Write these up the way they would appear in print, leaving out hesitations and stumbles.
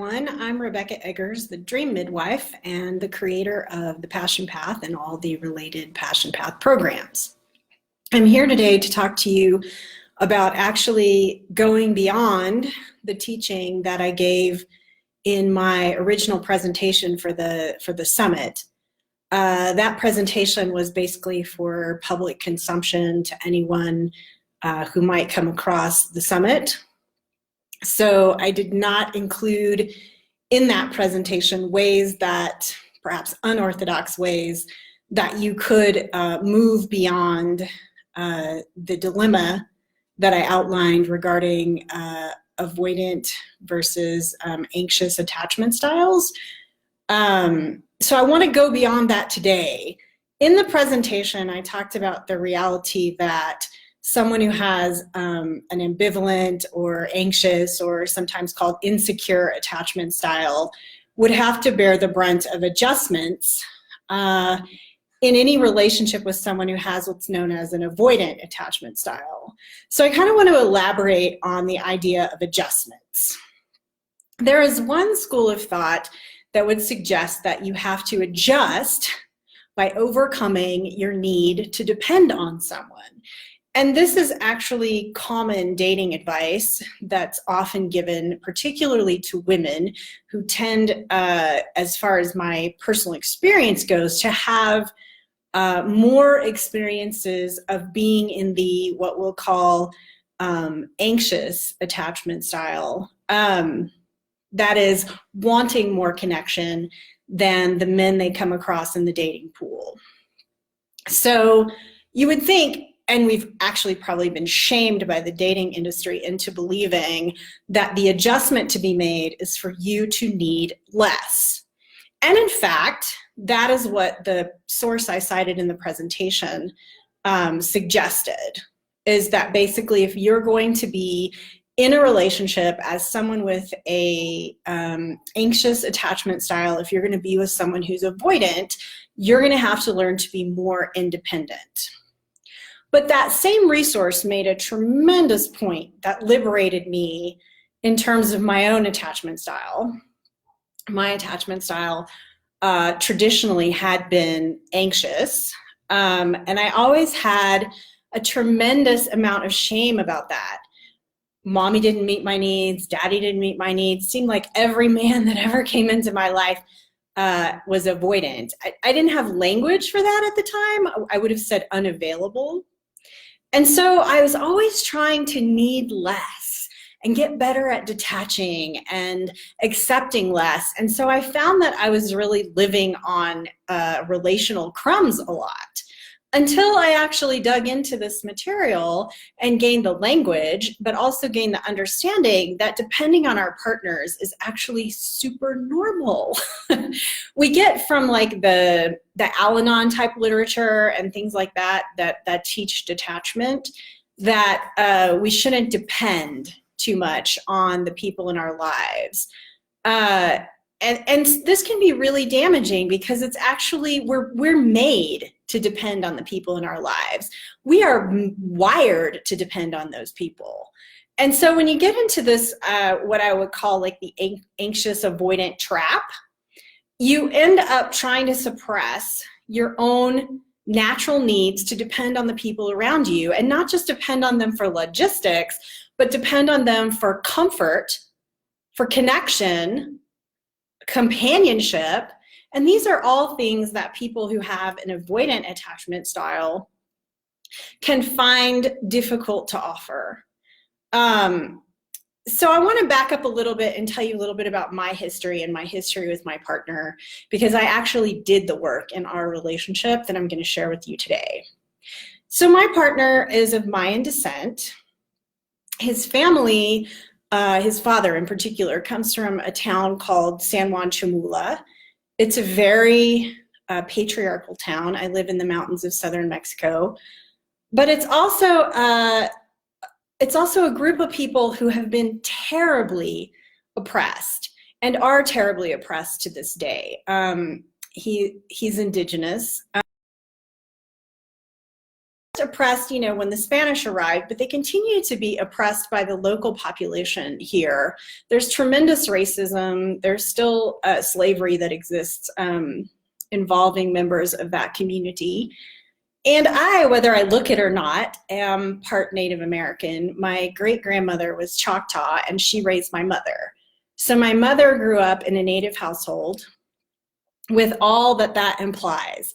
everyone. I'm Rebecka Eggers, the Dream Midwife and the creator of the Passion Path and all the related Passion Path programs. I'm here today to talk to you about actually going beyond the teaching that I gave in my original presentation for the summit. That presentation was basically for public consumption to anyone who might come across the summit. So I did not include in that presentation ways that, perhaps unorthodox ways, that you could move beyond the dilemma that I outlined regarding avoidant versus anxious attachment styles. So I want to go beyond that today. In the presentation, I talked about the reality that someone who has an ambivalent or anxious or sometimes called insecure attachment style would have to bear the brunt of adjustments in any relationship with someone who has what's known as an avoidant attachment style. So I kind of want to elaborate on the idea of adjustments. There is one school of thought that would suggest that you have to adjust by overcoming your need to depend on someone. And this is actually common dating advice that's often given, particularly to women who tend, as far as my personal experience goes, to have more experiences of being in the what we'll call anxious attachment style. That is wanting more connection than the men they come across in the dating pool. So you would think, and we've actually probably been shamed by the dating industry into believing that the adjustment to be made is for you to need less. And in fact, that is what the source I cited in the presentation suggested, is that basically if you're going to be in a relationship as someone with a anxious attachment style, if you're going to be with someone who's avoidant, you're going to have to learn to be more independent. But that same resource made a tremendous point that liberated me in terms of my own attachment style. My attachment style traditionally had been anxious, and I always had a tremendous amount of shame about that. Mommy didn't meet my needs, daddy didn't meet my needs. Seemed like every man that ever came into my life was avoidant. I didn't have language for that at the time. I would have said unavailable. And so I was always trying to need less and get better at detaching and accepting less. And so I found that I was really living on relational crumbs a lot, until I actually dug into this material and gained the language, but also gained the understanding that depending on our partners is actually super normal. We get from like the Al-Anon type literature and things like that teach detachment, that we shouldn't depend too much on the people in our lives. And this can be really damaging because it's actually, we're made to depend on the people in our lives. We are wired to depend on those people. And so when you get into this, what I would call like the anxious avoidant trap, you end up trying to suppress your own natural needs to depend on the people around you, and not just depend on them for logistics, but depend on them for comfort, for connection, companionship. And these are all things that people who have an avoidant attachment style can find difficult to offer. So I want to back up a little bit and tell you a little bit about my history and my history with my partner, because I actually did the work in our relationship that I'm going to share with you today. So my partner is of Mayan descent. His family, his father in particular, comes from a town called San Juan Chamula. It's a very patriarchal town. I live in the mountains of southern Mexico, but it's also a group of people who have been terribly oppressed and are terribly oppressed to this day. He's indigenous. oppressed, you know, when the Spanish arrived, but they continue to be oppressed by the local population here. There's tremendous racism. There's still slavery that exists involving members of that community. And I, whether I look it or not, am part Native American. My great-grandmother was Choctaw, and she raised my mother. So my mother grew up in a Native household with all that that implies.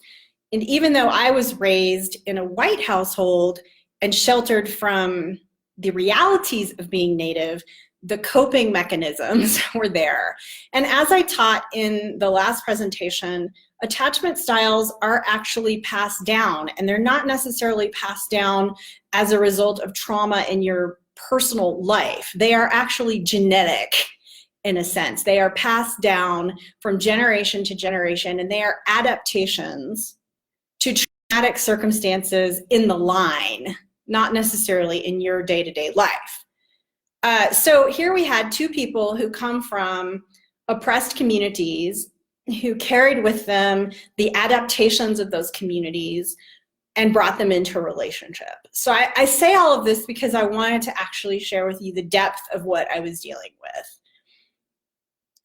And even though I was raised in a white household and sheltered from the realities of being Native, the coping mechanisms were there. And as I taught in the last presentation, attachment styles are actually passed down, and they're not necessarily passed down as a result of trauma in your personal life. They are actually genetic in a sense. They are passed down from generation to generation, and they are adaptations to traumatic circumstances in the line, not necessarily in your day-to-day life. So here we had two people who come from oppressed communities who carried with them the adaptations of those communities and brought them into a relationship. So I say all of this because I wanted to actually share with you the depth of what I was dealing with.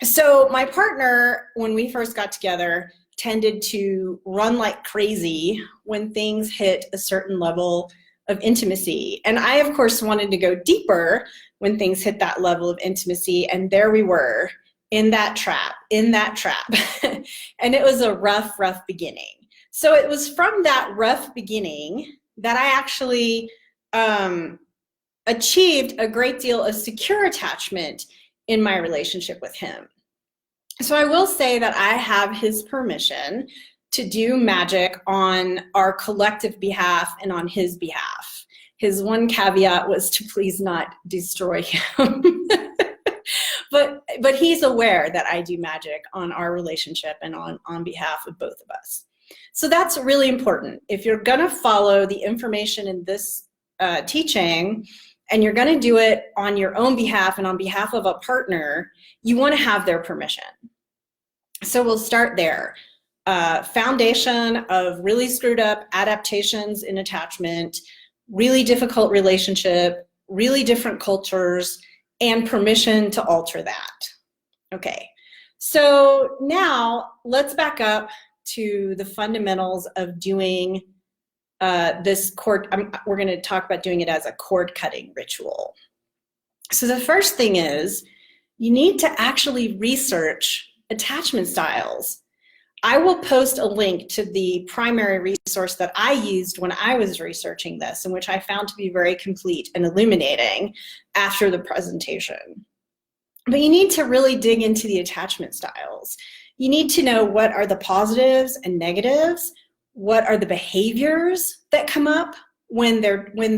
So my partner, when we first got together, tended to run like crazy when things hit a certain level of intimacy. And I, of course, wanted to go deeper when things hit that level of intimacy. And there we were in that trap. And it was a rough beginning. So it was from that rough beginning that I actually achieved a great deal of secure attachment in my relationship with him. So I will say that I have his permission to do magic on our collective behalf and on his behalf. His one caveat was to please not destroy him. But he's aware that I do magic on our relationship and on behalf of both of us. So that's really important. If you're gonna follow the information in this teaching, and you're gonna do it on your own behalf and on behalf of a partner, you wanna have their permission. So we'll start there. Foundation of really screwed up adaptations in attachment, really difficult relationship, really different cultures, and permission to alter that. Okay, so now let's back up to the fundamentals of doing this cord. We're going to talk about doing it as a cord cutting ritual. So the first thing is you need to actually research attachment styles. I will post a link to the primary resource that I used when I was researching this, and which I found to be very complete and illuminating after the presentation. But you need to really dig into the attachment styles. You need to know what are the positives and negatives, what are the behaviors that come up when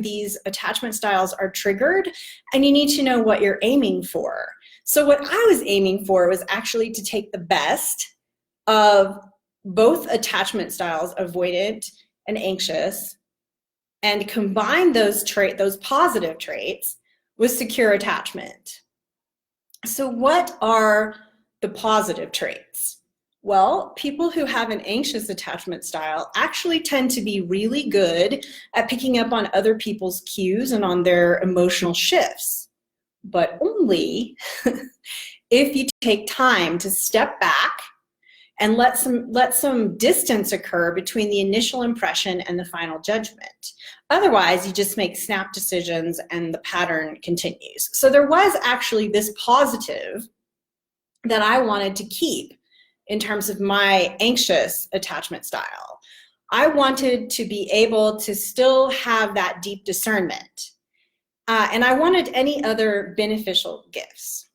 these attachment styles are triggered, and you need to know what you're aiming for. So what I was aiming for was actually to take the best of both attachment styles, avoidant and anxious, and combine those positive traits with secure attachment. So what are the positive traits? Well, people who have an anxious attachment style actually tend to be really good at picking up on other people's cues and on their emotional shifts, but only if you take time to step back and let some distance occur between the initial impression and the final judgment. Otherwise, you just make snap decisions and the pattern continues. So there was actually this positive that I wanted to keep in terms of my anxious attachment style. I wanted to be able to still have that deep discernment. And I wanted any other beneficial gifts.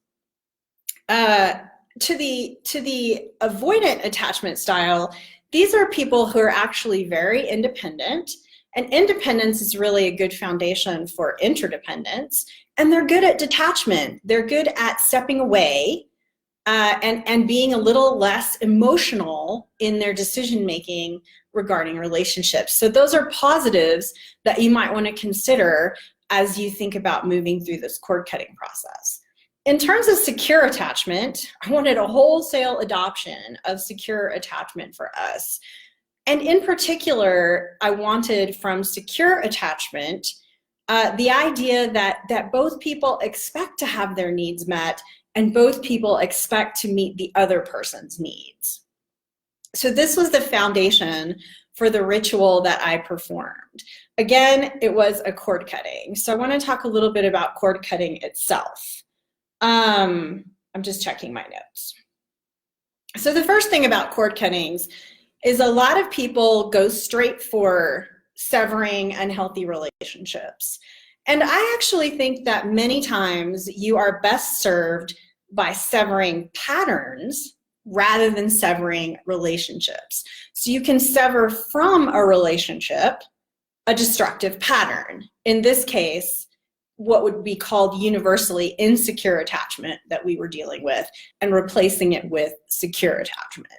To the avoidant attachment style, these are people who are actually very independent, and independence is really a good foundation for interdependence, and they're good at detachment. They're good at stepping away and being a little less emotional in their decision-making regarding relationships. So those are positives that you might want to consider as you think about moving through this cord cutting process. In terms of secure attachment, I wanted a wholesale adoption of secure attachment for us. And in particular, I wanted from secure attachment the idea that both people expect to have their needs met and both people expect to meet the other person's needs. So this was the foundation for the ritual that I performed. Again, it was a cord cutting. So I want to talk a little bit about cord cutting itself. I'm just checking my notes. So the first thing about cord cuttings is a lot of people go straight for severing unhealthy relationships. And I actually think that many times you are best served by severing patterns rather than severing relationships. So you can sever from a relationship a destructive pattern. In this case, what would be called universally insecure attachment that we were dealing with, and replacing it with secure attachment.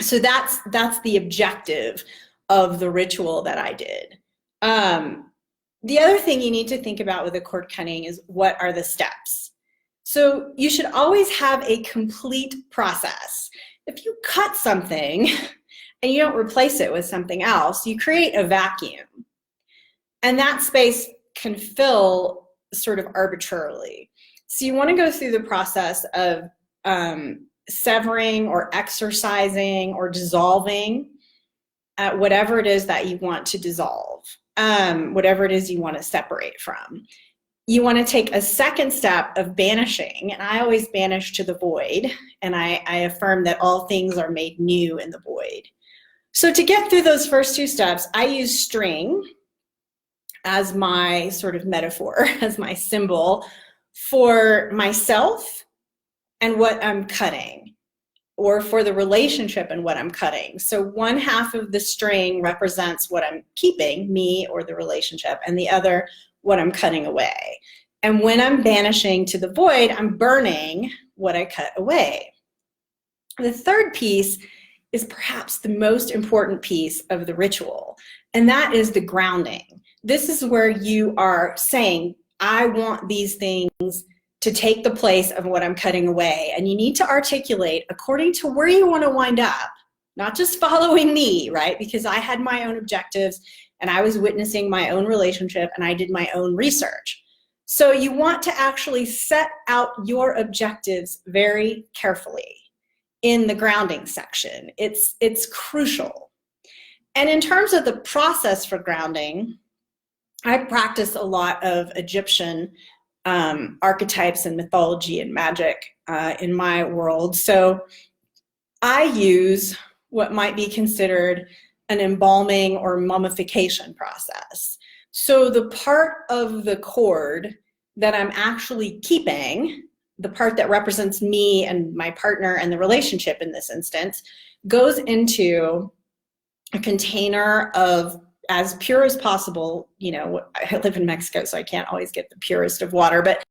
So that's the objective of the ritual that I did. The other thing you need to think about with a cord cutting is, what are the steps? So you should always have a complete process. If you cut something and you don't replace it with something else, you create a vacuum. And that space can fill sort of arbitrarily. So you want to go through the process of severing or exercising or dissolving whatever it is that you want to dissolve, whatever it is you want to separate from. You want to take a second step of banishing, and I always banish to the void, and I affirm that all things are made new in the void. So to get through those first two steps, I use string as my sort of metaphor, as my symbol for myself and what I'm cutting, or for the relationship and what I'm cutting. So one half of the string represents what I'm keeping, me or the relationship, and the other what I'm cutting away. And when I'm banishing to the void, I'm burning what I cut away. The third piece is perhaps the most important piece of the ritual, and that is the grounding. This is where you are saying, I want these things to take the place of what I'm cutting away. And you need to articulate according to where you want to wind up, not just following me, right? Because I had my own objectives and I was witnessing my own relationship and I did my own research. So you want to actually set out your objectives very carefully in the grounding section. It's crucial. And in terms of the process for grounding, I practice a lot of Egyptian archetypes and mythology and magic in my world. So I use what might be considered an embalming or mummification process. So the part of the cord that I'm actually keeping, the part that represents me and my partner and the relationship in this instance, goes into a container of as pure as possible. You know, I live in Mexico, so I can't always get the purest of water, but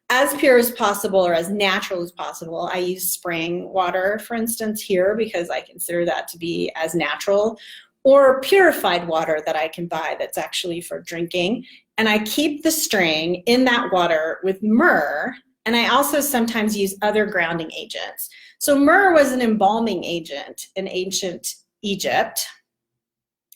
as pure as possible or as natural as possible. I use spring water, for instance, here because I consider that to be as natural, or purified water that I can buy that's actually for drinking. And I keep the string in that water with myrrh, and I also sometimes use other grounding agents. So myrrh was an embalming agent in ancient Egypt,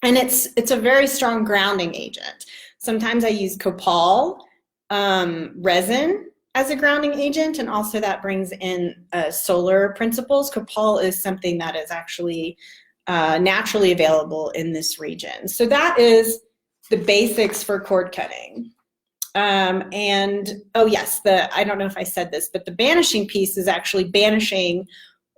and it's a very strong grounding agent. Sometimes I use copal resin as a grounding agent, and also that brings in solar principles. Copal is something that is actually naturally available in this region. So that is the basics for cord cutting. And oh yes, I don't know if I said this, but the banishing piece is actually banishing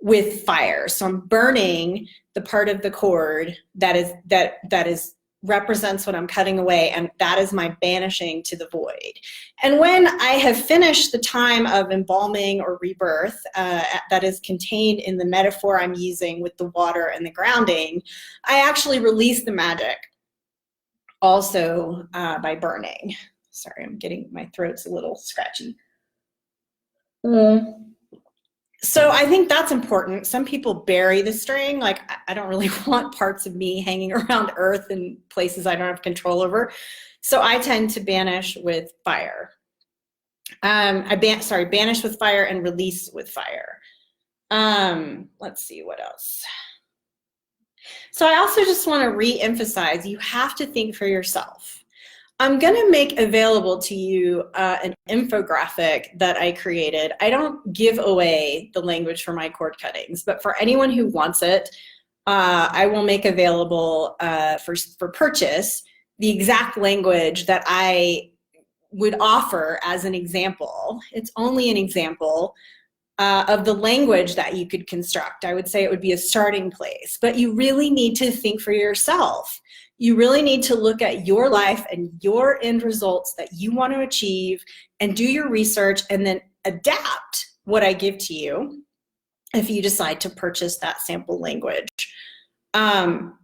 with fire. So I'm burning the part of the cord that represents what I'm cutting away, and that is my banishing to the void. And when I have finished the time of embalming or rebirth that is contained in the metaphor I'm using with the water and the grounding, I actually release the magic also by burning. Sorry, my throat's a little scratchy. So I think that's important. Some people bury the string. Like, I don't really want parts of me hanging around earth in places I don't have control over. So I tend to banish with fire. Banish with fire and release with fire. Let's see what else. So I also just want to re-emphasize, you have to think for yourself. I'm going to make available to you an infographic that I created. I don't give away the language for my cord cuttings, but for anyone who wants it, I will make available for purchase the exact language that I would offer as an example. It's only an example of the language that you could construct. I would say it would be a starting place, but you really need to think for yourself. You really need to look at your life and your end results that you want to achieve and do your research and then adapt what I give to you if you decide to purchase that sample language.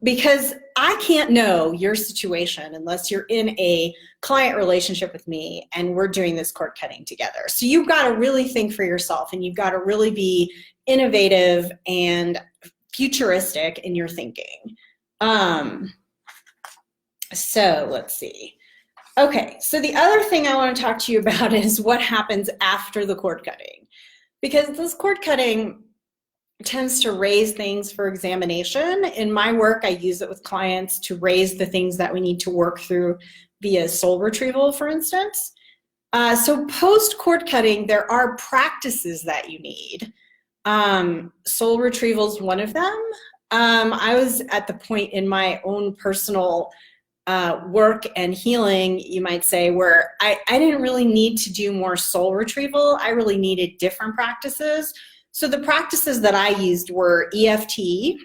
Because I can't know your situation unless you're in a client relationship with me and we're doing this cord cutting together. So you've got to really think for yourself, and you've got to really be innovative and futuristic in your thinking. So let's see. Okay, so the other thing I want to talk to you about is what happens after the cord cutting. Because this cord cutting tends to raise things for examination. In my work, I use it with clients to raise the things that we need to work through via soul retrieval, for instance. So post cord cutting, there are practices that you need. Soul retrieval is one of them. I was at the point in my own personal work and healing, you might say, where I didn't really need to do more soul retrieval. I really needed different practices. So the practices that I used were EFT,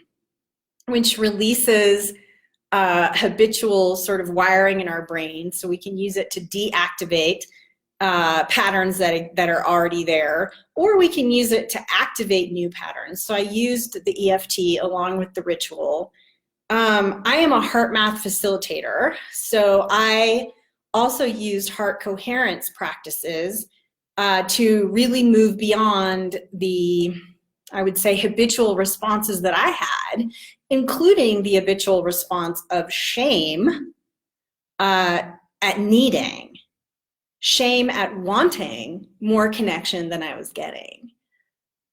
which releases habitual sort of wiring in our brain, so we can use it to deactivate patterns that are already there, or we can use it to activate new patterns. So I used the EFT along with the ritual. I am a heart math facilitator, so I also used heart coherence practices to really move beyond the, I would say, habitual responses that I had, including the habitual response of shame at needing, shame at wanting more connection than I was getting.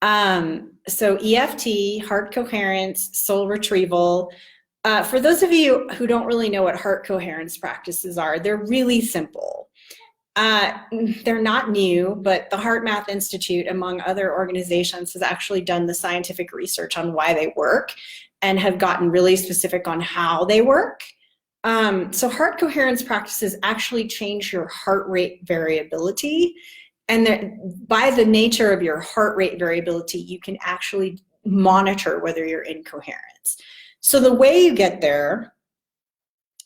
So EFT, heart coherence, soul retrieval. For those of you who don't really know what heart coherence practices are, they're really simple. They're not new, but the Heart Math Institute, among other organizations, has actually done the scientific research on why they work and have gotten really specific on how they work. So heart coherence practices actually change your heart rate variability. And by the nature of your heart rate variability, you can actually monitor whether you're in coherence. So the way you get there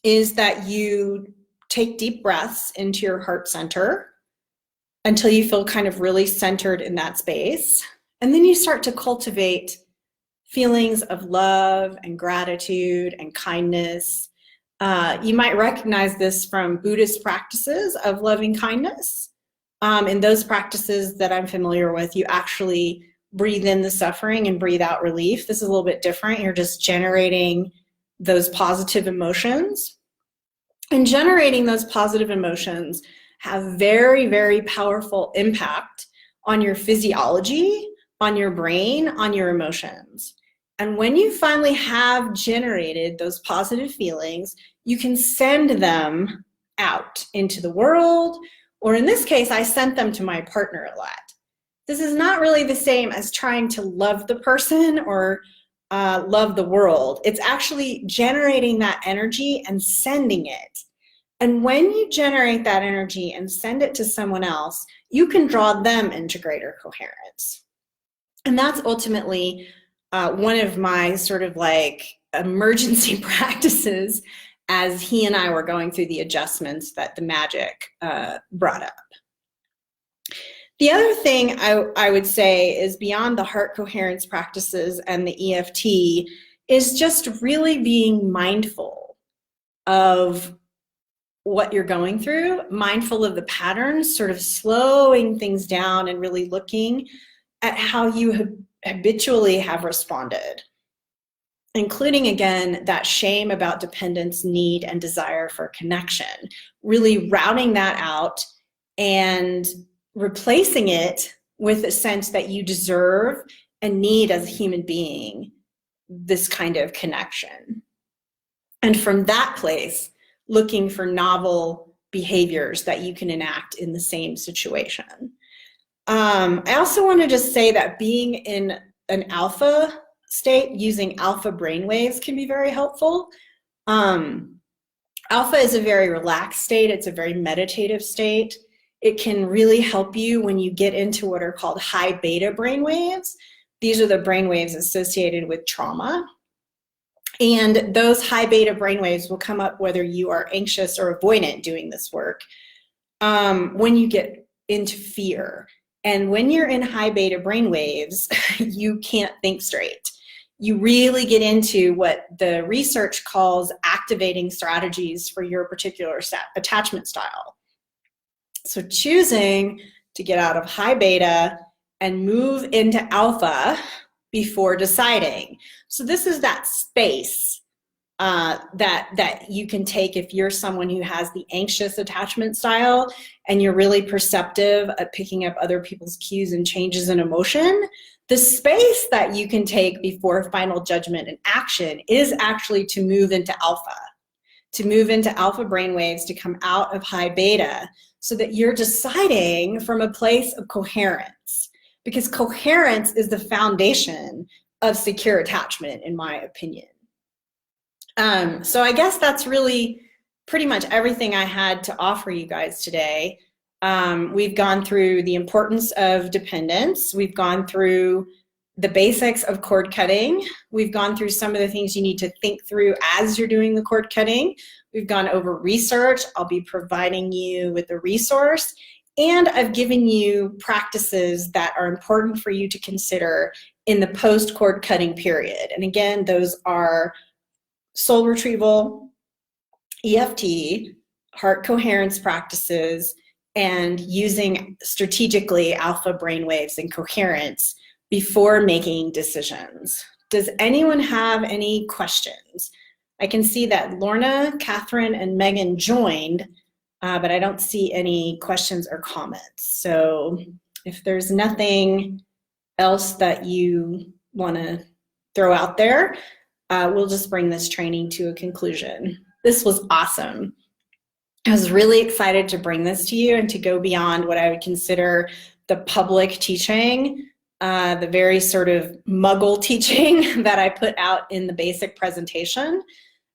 is that you take deep breaths into your heart center until you feel kind of really centered in that space. And then you start to cultivate feelings of love and gratitude and kindness. You might recognize this from Buddhist practices of loving kindness. In those practices that I'm familiar with, you actually breathe in the suffering and breathe out relief. This is a little bit different. You're just generating those positive emotions. And generating those positive emotions have very, very powerful impact on your physiology, on your brain, on your emotions. And when you finally have generated those positive feelings, you can send them out into the world, or in this case, I sent them to my partner a lot. This is not really the same as trying to love the person or love the world. It's actually generating that energy and sending it. And when you generate that energy and send it to someone else, you can draw them into greater coherence. And that's ultimately one of my sort of like emergency practices as he and I were going through the adjustments that the magic brought up. The other thing I would say is beyond the heart coherence practices and the EFT is just really being mindful of what you're going through, mindful of the patterns, sort of slowing things down and really looking at how you habitually have responded, including, again, that shame about dependence, need, and desire for connection, really routing that out and replacing it with a sense that you deserve and need as a human being this kind of connection. And from that place, looking for novel behaviors that you can enact in the same situation. I also want to just say that being in an alpha state, using alpha brainwaves can be very helpful. Alpha is a very relaxed state. It's a very meditative state. It can really help you when you get into what are called high beta brainwaves. These are the brainwaves associated with trauma. And those high beta brainwaves will come up whether you are anxious or avoidant doing this work when you get into fear. And when you're in high beta brainwaves, you can't think straight. You really get into what the research calls activating strategies for your particular attachment style. So choosing to get out of high beta and move into alpha before deciding. So this is that space that you can take if you're someone who has the anxious attachment style and you're really perceptive at picking up other people's cues and changes in emotion. The space that you can take before final judgment and action is actually to move into alpha brainwaves, to come out of high beta, so that you're deciding from a place of coherence, because coherence is the foundation of secure attachment, in my opinion. So I guess that's really pretty much everything I had to offer you guys today. We've gone through the importance of dependence. We've gone through the basics of cord cutting. We've gone through some of the things you need to think through as you're doing the cord cutting. We've gone over research. I'll be providing you with a resource. And I've given you practices that are important for you to consider in the post-cord cutting period. And again, those are soul retrieval, EFT, heart coherence practices, and using strategically alpha brainwaves and coherence before making decisions. Does anyone have any questions? I can see that Lorna, Catherine, and Megan joined, but I don't see any questions or comments. So if there's nothing else that you want to throw out there, we'll just bring this training to a conclusion. This was awesome. I was really excited to bring this to you and to go beyond what I would consider the public teaching, the very sort of muggle teaching that I put out in the basic presentation,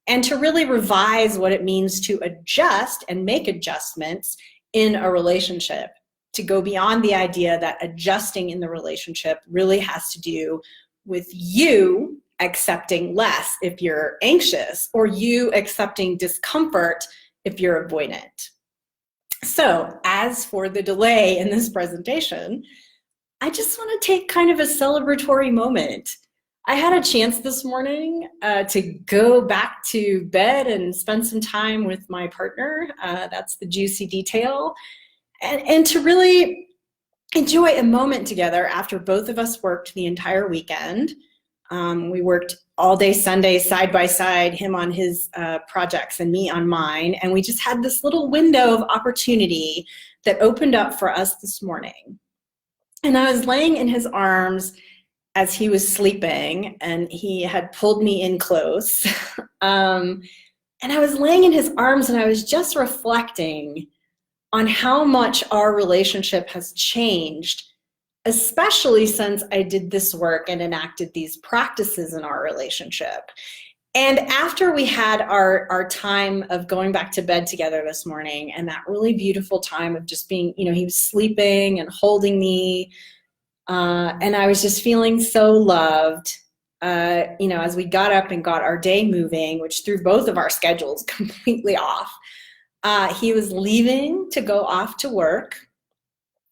and to really revise what it means to adjust and make adjustments in a relationship, to go beyond the idea that adjusting in the relationship really has to do with you accepting less if you're anxious, or you accepting discomfort if you're avoidant. So as for the delay in this presentation, I just want to take kind of a celebratory moment. I had a chance this morning to go back to bed and spend some time with my partner. That's the juicy detail. And to really enjoy a moment together after both of us worked the entire weekend. We worked all day Sunday side by side, him on his projects and me on mine, and we just had this little window of opportunity that opened up for us this morning. And I was laying in his arms as he was sleeping, and he had pulled me in close. And I was laying in his arms and I was just reflecting on how much our relationship has changed, especially since I did this work and enacted these practices in our relationship. And after we had our time of going back to bed together this morning, and that really beautiful time of just being, he was sleeping and holding me, and I was just feeling so loved, as we got up and got our day moving, which threw both of our schedules completely off. He was leaving to go off to work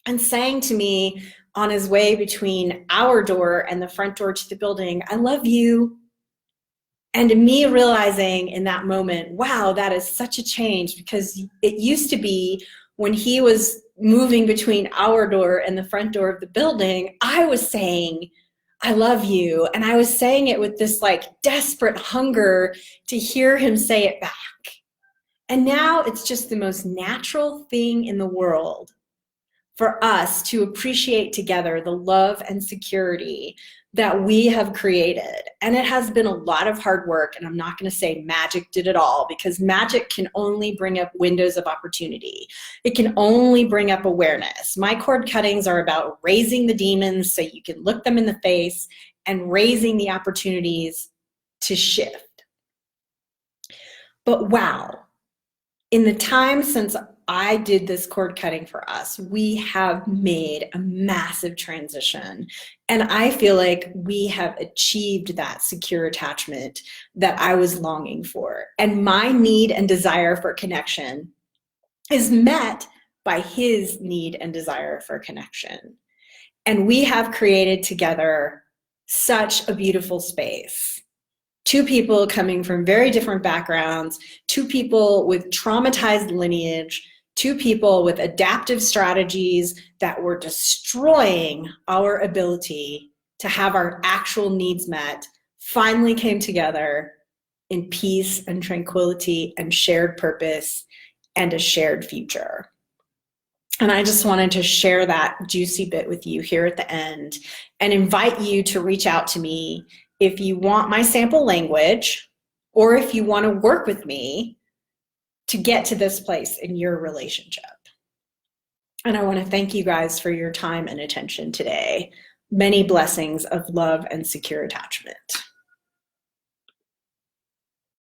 and saying to me on his way between our door and the front door to the building, "I love you." And me realizing in that moment, wow, that is such a change, because it used to be when he was moving between our door and the front door of the building, I was saying, "I love you." And I was saying it with this desperate hunger to hear him say it back. And now it's just the most natural thing in the world for us to appreciate together the love and security that we have created. And it has been a lot of hard work, and I'm not going to say magic did it all, because magic can only bring up windows of opportunity. It can only bring up awareness. My cord cuttings are about raising the demons so you can look them in the face and raising the opportunities to shift. But wow, in the time since I did this cord cutting for us, we have made a massive transition. And I feel like we have achieved that secure attachment that I was longing for. And my need and desire for connection is met by his need and desire for connection. And we have created together such a beautiful space. Two people coming from very different backgrounds, two people with traumatized lineage, two people with adaptive strategies that were destroying our ability to have our actual needs met, finally came together in peace and tranquility and shared purpose and a shared future. And I just wanted to share that juicy bit with you here at the end and invite you to reach out to me if you want my sample language, or if you want to work with me to get to this place in your relationship. And I want to thank you guys for your time and attention today. Many blessings of love and secure attachment.